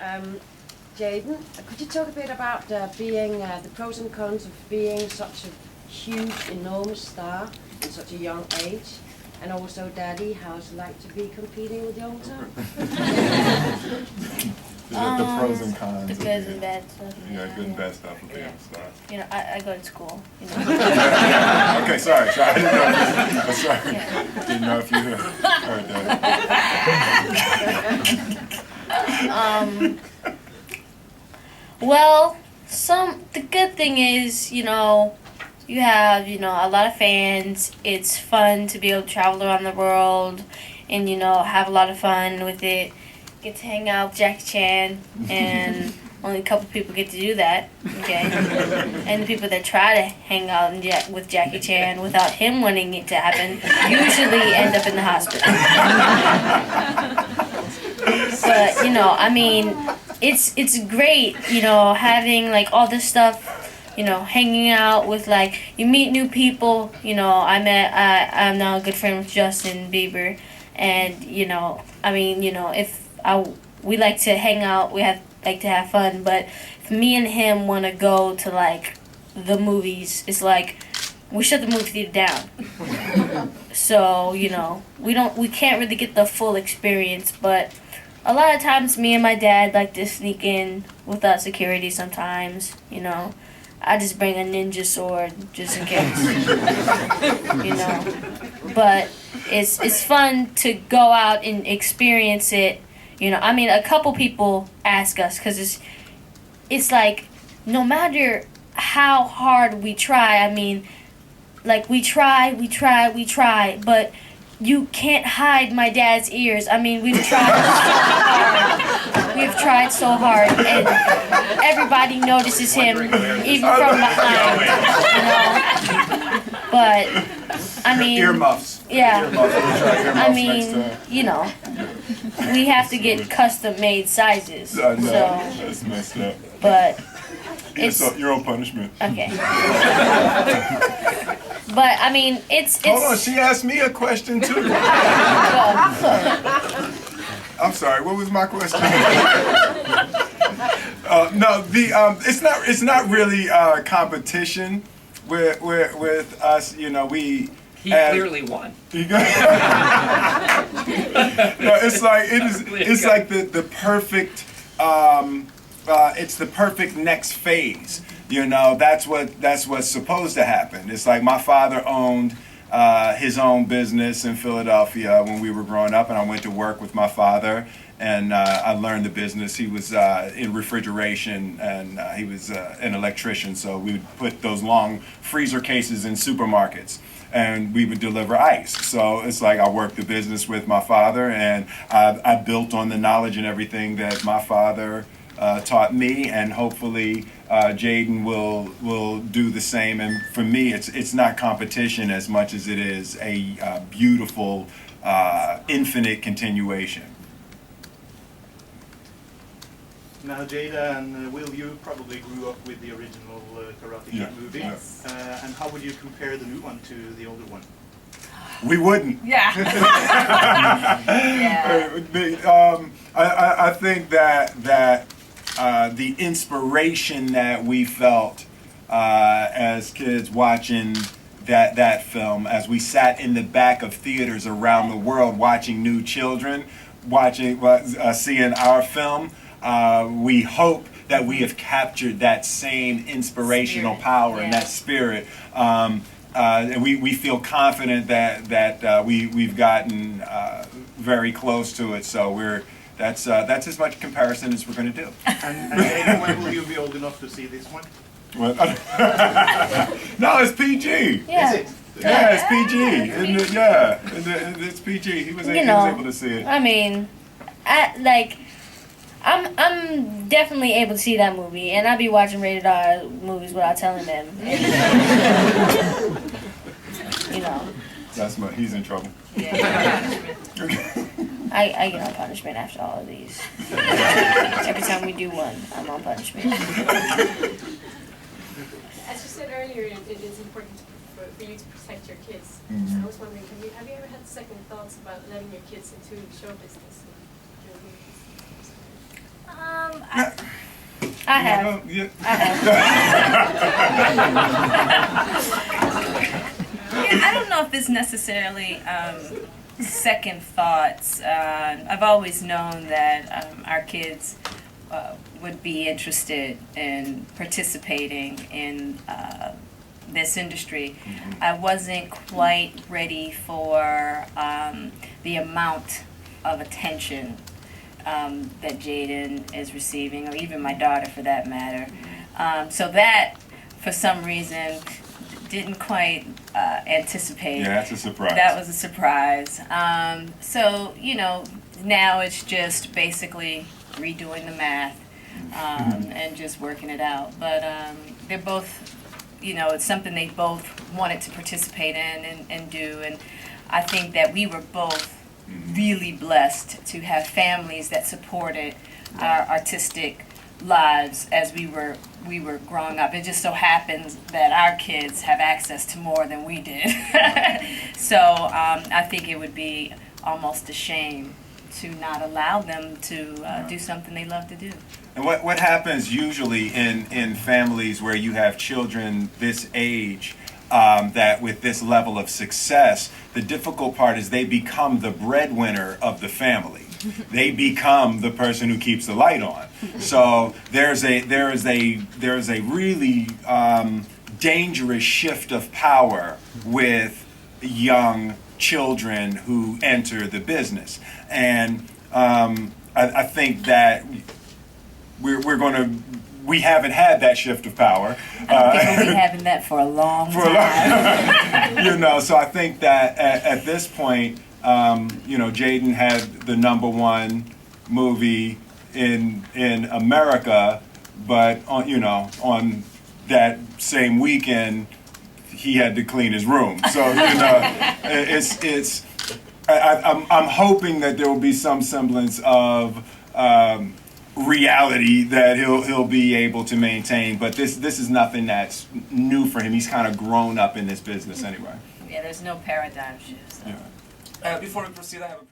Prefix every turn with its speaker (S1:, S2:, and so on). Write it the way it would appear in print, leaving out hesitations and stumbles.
S1: Jaden, could you talk a bit about being the pros and cons of being such a huge, enormous star at such a young age? And also, Daddy, how's it like to be competing with Jota?
S2: The pros and cons.
S3: The good and bad stuff.
S2: Yeah, good and bad stuff of being a star.
S3: You know, I go to school. You know.
S2: Okay, sorry. I didn't know. I'm sorry. Didn't know if you heard that.
S3: Well, the good thing is, you know, you have, you know, a lot of fans. It's fun to be able to travel around the world and, you know, have a lot of fun with it. Get to hang out with Jackie Chan, and only a couple people get to do that, okay? And the people that try to hang out with Jackie Chan without him wanting it to happen usually end up in the hospital. But, you know, I mean, it's great, you know, having, like, all this stuff, you know, hanging out with, like, you meet new people. You know, I'm now a good friend with Justin Bieber, and, you know, I mean, you know, we like to hang out, like to have fun, but if me and him want to go to, like, the movies, it's like we shut the movie theater down. So, you know, we can't really get the full experience, but a lot of times me and my dad like to sneak in without security sometimes, you know. I just bring a ninja sword just in case. You know. But it's fun to go out and experience it. You know, I mean, a couple people ask us, because it's like, no matter how hard we try, I mean, like, we try, but you can't hide my dad's ears. I mean, we've tried so hard. We've tried so hard, and everybody notices him, even from behind, you know? But, I mean...
S2: Earmuffs.
S3: Yeah.
S2: Earmuffs.
S3: I mean, you know, we have to get custom-made sizes.
S2: I know.
S3: So,
S2: That's messed up.
S3: but it's...
S2: Your own punishment.
S3: Okay. But, I mean, it's...
S2: Hold on, she asked me a question, too. I'm sorry, what was my question? No, it's not really competition with us. You know,
S4: He clearly won.
S2: No, it's like the perfect. It's the perfect next phase. You know, that's what's supposed to happen. It's like my father owned his own business in Philadelphia when we were growing up, and I went to work with my father, and I learned the business. He was in refrigeration, and he was an electrician, so we would put those long freezer cases in supermarkets, and we would deliver ice. So it's like I worked the business with my father, and I built on the knowledge and everything that my father taught me, and hopefully Jaden will do the same. And for me, it's not competition as much as it is a beautiful, infinite continuation.
S5: Now, Jada and Will, you probably grew up with the original Karate Kid movie.
S1: Yes.
S5: And how would you compare the new one to the older one?
S2: We wouldn't.
S1: Yeah.
S2: I think that the inspiration that we felt as kids watching that film, as we sat in the back of theaters around the world watching new children, seeing our film, we hope that we have captured that same inspirational power and that spirit. And we feel confident that we've gotten very close to it. So that's as much comparison as we're going to do.
S5: And when will you be old enough to see this one?
S2: Well, no, it's PG.
S3: Yeah.
S5: Is it?
S2: Yeah, it's PG. It's PG. He was able to see it.
S3: I mean, I'm definitely able to see that movie, and I'll be watching rated R movies without telling them. You know.
S2: He's in trouble.
S3: I get on punishment after all of these. Every time we do one, I'm on punishment.
S6: As you said earlier, it is important for you to protect your kids.
S2: Mm-hmm.
S6: I was wondering, have you ever had second thoughts about letting your kids into show business?
S3: I have.
S2: Yeah.
S7: Yeah, I don't know if it's necessarily second thoughts. I've always known that our kids would be interested in participating in this industry. I wasn't quite ready for the amount of attention that Jaden is receiving, or even my daughter for that matter. So that, for some reason, didn't quite anticipate.
S2: Yeah, that's a surprise.
S7: That was a surprise. So, you know, now it's just basically redoing the math and just working it out. But they're both, you know, it's something they both wanted to participate in and do. And I think that we were both really blessed to have families that supported our artistic lives as we were growing up. It just so happens that our kids have access to more than we did. So I think it would be almost a shame to not allow them to do something they love to do.
S2: And what happens usually in families where you have children this age, that with this level of success, the difficult part is they become the breadwinner of the family. They become the person who keeps the light on. So there is a really dangerous shift of power with young children who enter the business, and I think that we haven't had that shift of power.
S7: I don't think we'll be having that for a long time.
S2: You know, so I think that at this point, you know, Jaden had the #1 movie in America, but on that same weekend, he had to clean his room. So you know, I'm hoping that there will be some semblance of reality that he'll be able to maintain. But this is nothing that's new for him. He's kind of grown up in this business anyway.
S7: Yeah, there's no paradigm shift. So.
S2: Yeah.
S8: Before we proceed, I have a